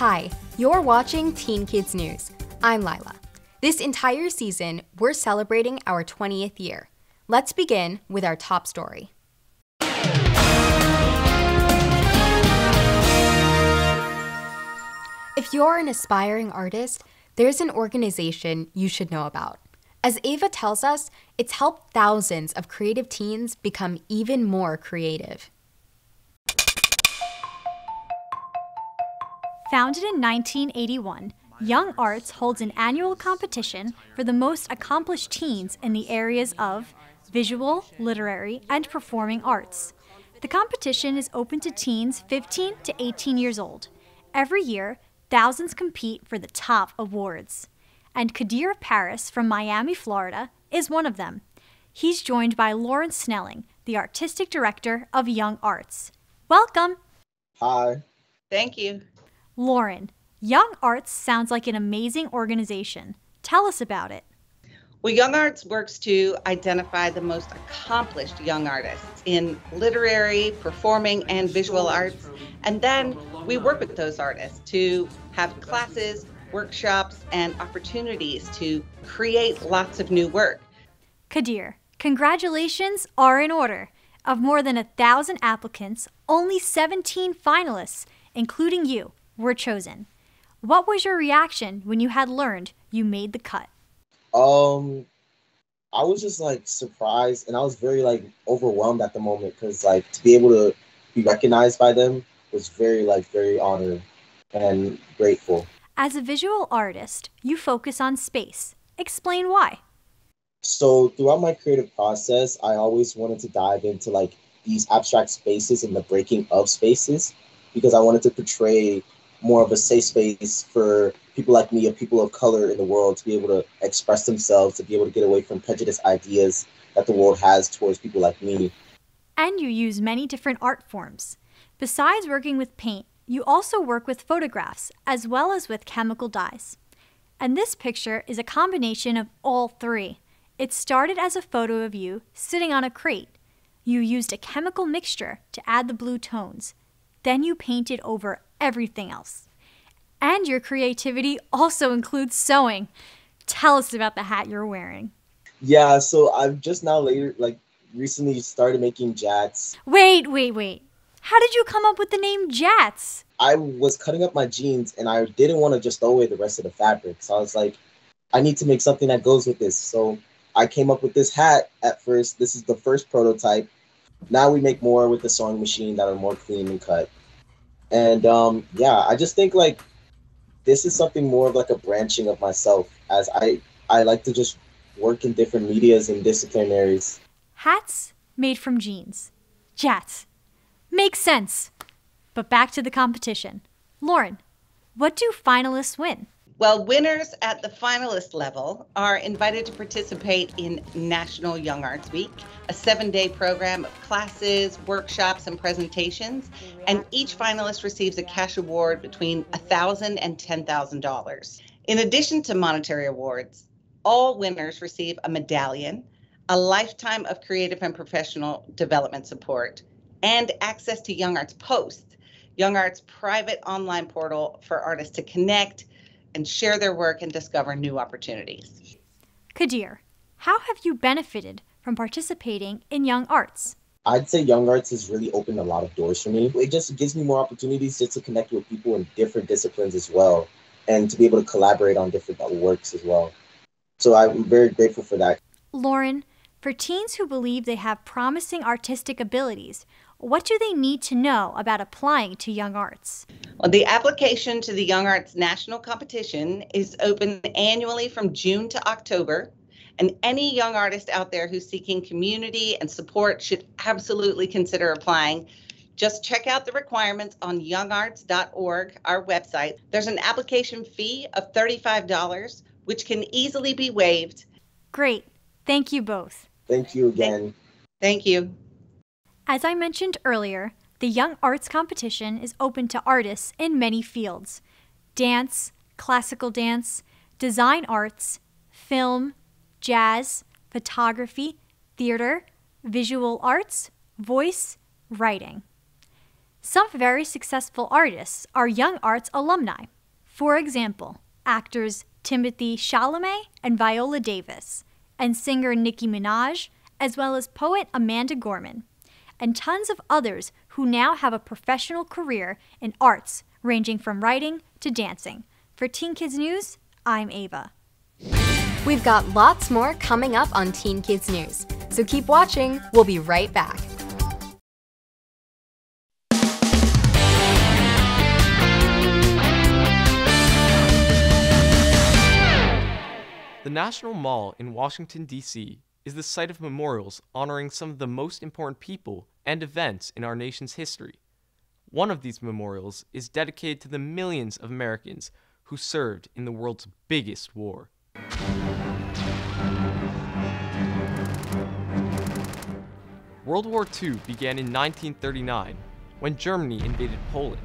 Hi, you're watching Teen Kids News. I'm Lila. This entire season, we're celebrating our 20th year. Let's begin with our top story. If you're an aspiring artist, there's an organization you should know about. As Ava tells us, it's helped thousands of creative teens become even more creative. Founded in 1981, Young Arts holds an annual competition for the most accomplished teens in the areas of visual, literary, and performing arts. The competition is open to teens 15 to 18 years old. Every year, thousands compete for the top awards. And Kadir Paris from Miami, Florida, is one of them. He's joined by Lauren Snelling, the artistic director of Young Arts. Welcome. Hi. Thank you. Lauren, Young Arts sounds like an amazing organization. Tell us about it. Well, Young Arts works to identify the most accomplished young artists in literary, performing, and visual arts. And then we work with those artists to have classes, workshops, and opportunities to create lots of new work. Kadir, congratulations are in order. Of more than 1,000 applicants, only 17 finalists, including you, were chosen. What was your reaction when you had learned you made the cut? I was just surprised, and I was very overwhelmed at the moment because to be able to be recognized by them was very honored and grateful. As a visual artist, you focus on space. Explain why. So throughout my creative process, I always wanted to dive into these abstract spaces and the breaking of spaces because I wanted to portray more of a safe space for people like me, or people of color in the world, to be able to express themselves, to be able to get away from prejudiced ideas that the world has towards people like me. And you use many different art forms. Besides working with paint, you also work with photographs as well as with chemical dyes. And this picture is a combination of all three. It started as a photo of you sitting on a crate. You used a chemical mixture to add the blue tones. Then you painted over everything else. And your creativity also includes sewing. Tell us about the hat you're wearing. Yeah, so I've just now recently started making jats. Wait. How did you come up with the name Jats? I was cutting up my jeans and I didn't want to just throw away the rest of the fabric. So I was like, I need to make something that goes with this. So I came up with this hat at first. This is the first prototype. Now we make more with the sewing machine that are more clean and cut. And I just think this is something more of a branching of myself, as I like to just work in different medias and disciplinaries. Hats made from jeans. Jats. Makes sense. But back to the competition. Lauren, what do finalists win? Well, winners at the finalist level are invited to participate in National Young Arts Week, a 7-day program of classes, workshops, and presentations. And each finalist receives a cash award between $1,000 and $10,000. In addition to monetary awards, all winners receive a medallion, a lifetime of creative and professional development support, and access to Young Arts Post, Young Arts' private online portal for artists to connect and share their work and discover new opportunities. Kadir, how have you benefited from participating in Young Arts? I'd say Young Arts has really opened a lot of doors for me. It just gives me more opportunities just to connect with people in different disciplines as well, and to be able to collaborate on different works as well. So I'm very grateful for that. Lauren, for teens who believe they have promising artistic abilities, what do they need to know about applying to Young Arts? Well, the application to the Young Arts National Competition is open annually from June to October, and any young artist out there who's seeking community and support should absolutely consider applying. Just check out the requirements on youngarts.org, our website. There's an application fee of $35, which can easily be waived. Great. Thank you both. Thank you again. Thank you. As I mentioned earlier, the Young Arts Competition is open to artists in many fields: dance, classical dance, design arts, film, jazz, photography, theater, visual arts, voice, writing. Some very successful artists are Young Arts alumni. For example, actors Timothy Chalamet and Viola Davis, and singer Nicki Minaj, as well as poet Amanda Gorman, and tons of others who now have a professional career in arts, ranging from writing to dancing. For Teen Kids News, I'm Ava. We've got lots more coming up on Teen Kids News, so keep watching. We'll be right back. The National Mall in Washington, D.C. is the site of memorials honoring some of the most important people and events in our nation's history. One of these memorials is dedicated to the millions of Americans who served in the world's biggest war. World War II began in 1939 when Germany invaded Poland.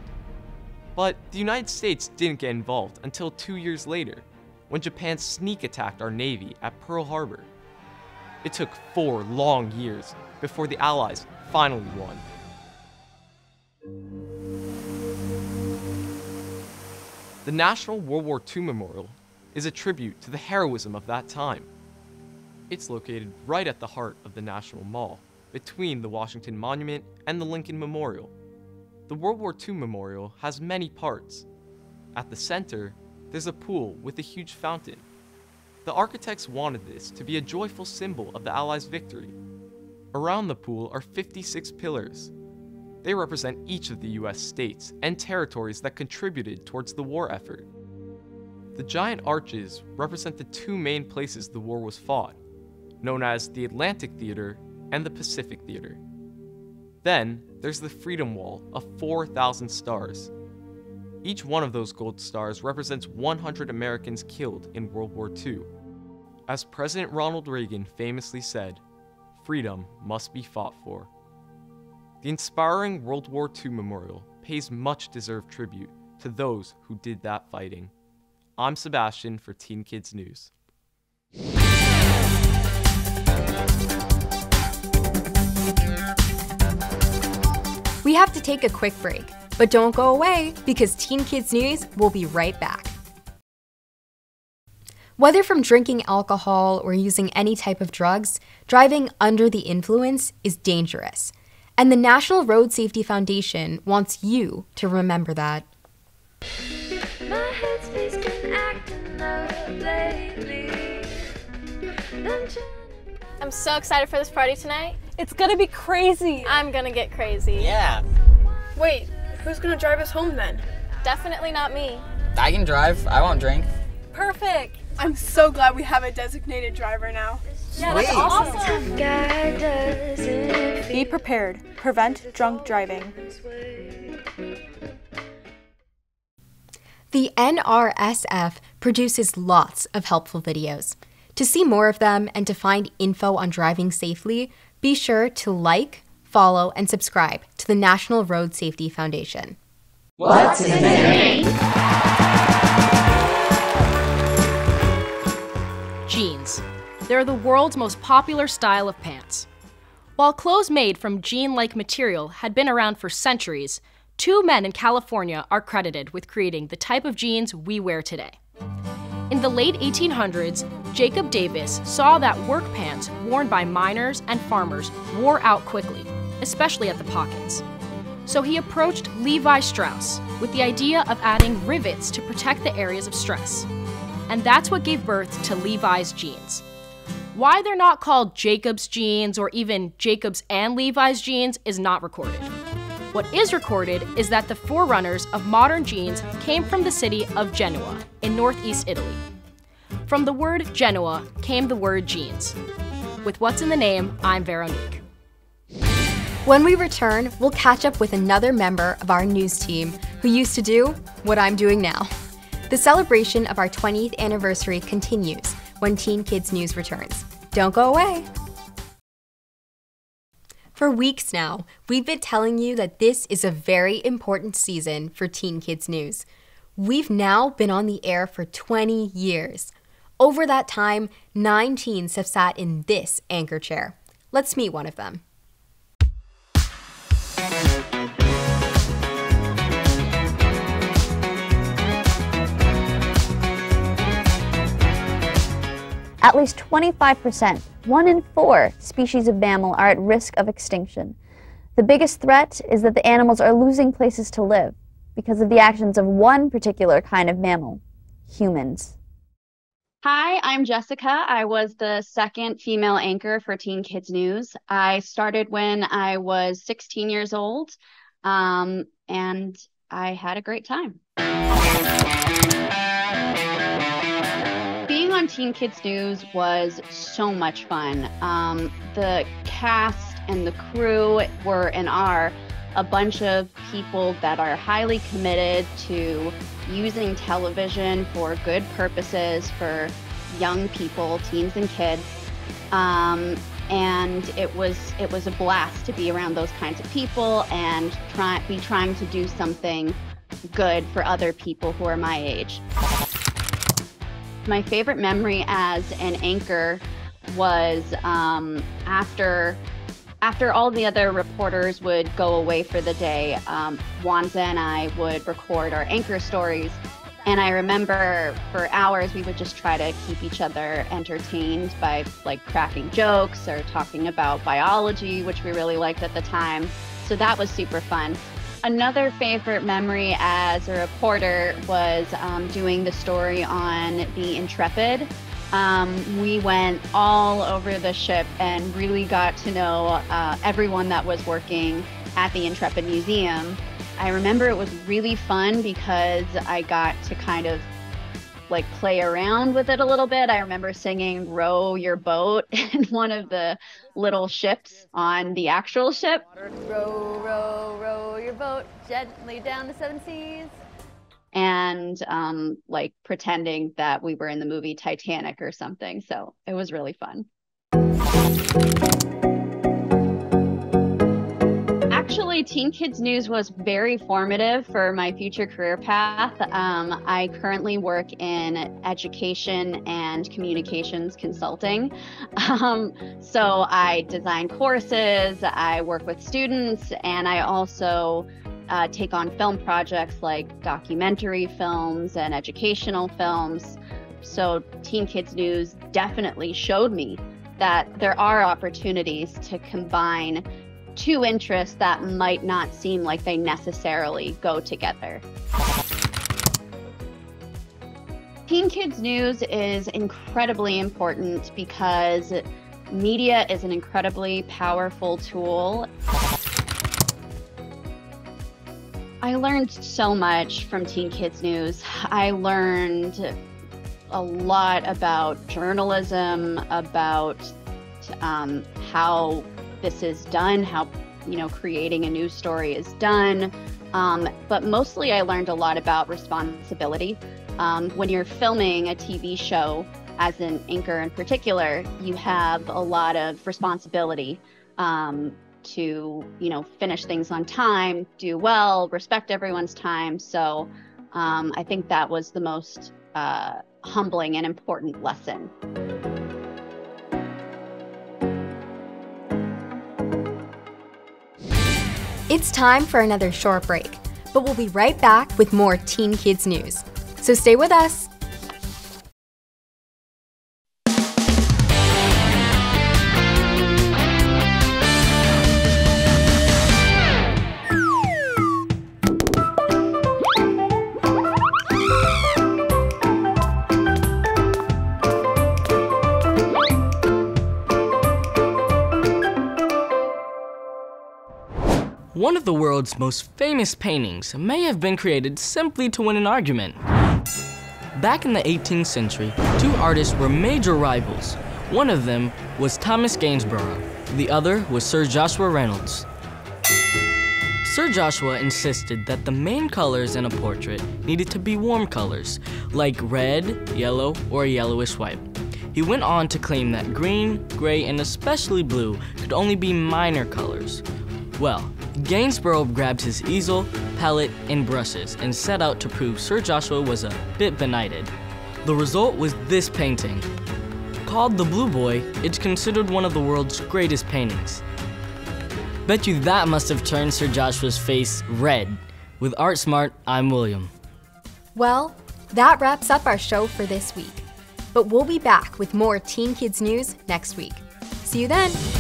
But the United States didn't get involved until 2 years later, when Japan sneak attacked our Navy at Pearl Harbor. It took 4 long years before the Allies finally won. The National World War II Memorial is a tribute to the heroism of that time. It's located right at the heart of the National Mall, between the Washington Monument and the Lincoln Memorial. The World War II Memorial has many parts. At the center, there's a pool with a huge fountain. The architects wanted this to be a joyful symbol of the Allies' victory. Around the pool are 56 pillars. They represent each of the US states and territories that contributed towards the war effort. The giant arches represent the 2 main places the war was fought, known as the Atlantic Theater and the Pacific Theater. Then, there's the Freedom Wall of 4,000 stars. Each one of those gold stars represents 100 Americans killed in World War II. As President Ronald Reagan famously said, "Freedom must be fought for." The inspiring World War II Memorial pays much-deserved tribute to those who did that fighting. I'm Sebastian for Teen Kids News. We have to take a quick break, but don't go away because Teen Kids News will be right back. Whether from drinking alcohol or using any type of drugs, driving under the influence is dangerous. And the National Road Safety Foundation wants you to remember that. My headspace been acting up lately. I'm so excited for this party tonight. It's gonna be crazy. I'm gonna get crazy. Yeah. Wait, who's gonna drive us home then? Definitely not me. I can drive. I won't drink. Perfect. I'm so glad we have a designated driver now. Yeah, that's Awesome. Be prepared. Prevent drunk driving. The NRSF produces lots of helpful videos. To see more of them and to find info on driving safely, be sure to like, follow, and subscribe to the National Road Safety Foundation. What's in the name? Jeans. They're the world's most popular style of pants. While clothes made from jean-like material had been around for centuries, 2 men in California are credited with creating the type of jeans we wear today. In the late 1800s, Jacob Davis saw that work pants worn by miners and farmers wore out quickly, especially at the pockets. So he approached Levi Strauss with the idea of adding rivets to protect the areas of stress. And that's what gave birth to Levi's jeans. Why they're not called Jacob's jeans or even Jacob's and Levi's jeans is not recorded. What is recorded is that the forerunners of modern jeans came from the city of Genoa in northeast Italy. From the word Genoa came the word jeans. With What's in the Name, I'm Veronique. When we return, we'll catch up with another member of our news team who used to do what I'm doing now. The celebration of our 20th anniversary continues when Teen Kids News returns. Don't go away. For weeks now, we've been telling you that this is a very important season for Teen Kids News. We've now been on the air for 20 years. Over that time, 9 teens have sat in this anchor chair. Let's meet one of them. At least 25%, 1 in 4 species of mammal are at risk of extinction. The biggest threat is that the animals are losing places to live because of the actions of one particular kind of mammal, humans. Hi, I'm Jessica. I was the second female anchor for Teen Kids News. I started when I was 16 years old, and I had a great time. Being on Teen Kids News was so much fun. The cast and the crew were and are a bunch of people that are highly committed to using television for good purposes for young people, teens and kids. And it was a blast to be around those kinds of people and trying to do something good for other people who are my age. My favorite memory as an anchor was after all the other reporters would go away for the day, Wanza and I would record our anchor stories. And I remember for hours we would just try to keep each other entertained by like cracking jokes or talking about biology, which we really liked at the time. So that was super fun. Another favorite memory as a reporter was doing the story on the Intrepid. We went all over the ship and really got to know everyone that was working at the Intrepid Museum. I remember it was really fun because I got to kind of like play around with it a little bit. I remember singing "Row Your Boat" in one of the little ships on the actual ship. Row, row, row your boat gently down the 7 seas. And like pretending that we were in the movie Titanic or something. So it was really fun. Actually, Teen Kids News was very formative for my future career path. I currently work in education and communications consulting. So I design courses, I work with students, and I also take on film projects like documentary films and educational films. So Teen Kids News definitely showed me that there are opportunities to combine two interests that might not seem like they necessarily go together. Teen Kids News is incredibly important because media is an incredibly powerful tool. I learned so much from Teen Kids News. I learned a lot about journalism, about how this is done, how creating a news story is done. But mostly I learned a lot about responsibility. When you're filming a TV show, as an anchor in particular, you have a lot of responsibility to finish things on time, do well, respect everyone's time. So I think that was the most humbling and important lesson. It's time for another short break, but we'll be right back with more Teen Kids News. So stay with us. One of the world's most famous paintings may have been created simply to win an argument. Back in the 18th century, two artists were major rivals. One of them was Thomas Gainsborough, the other was Sir Joshua Reynolds. Sir Joshua insisted that the main colors in a portrait needed to be warm colors, like red, yellow, or a yellowish white. He went on to claim that green, gray, and especially blue could only be minor colors. Well, Gainsborough grabbed his easel, palette, and brushes and set out to prove Sir Joshua was a bit benighted. The result was this painting. Called The Blue Boy, it's considered one of the world's greatest paintings. Bet you that must have turned Sir Joshua's face red. With Art Smart, I'm William. Well, that wraps up our show for this week. but we'll be back with more Teen Kids News next week. See you then!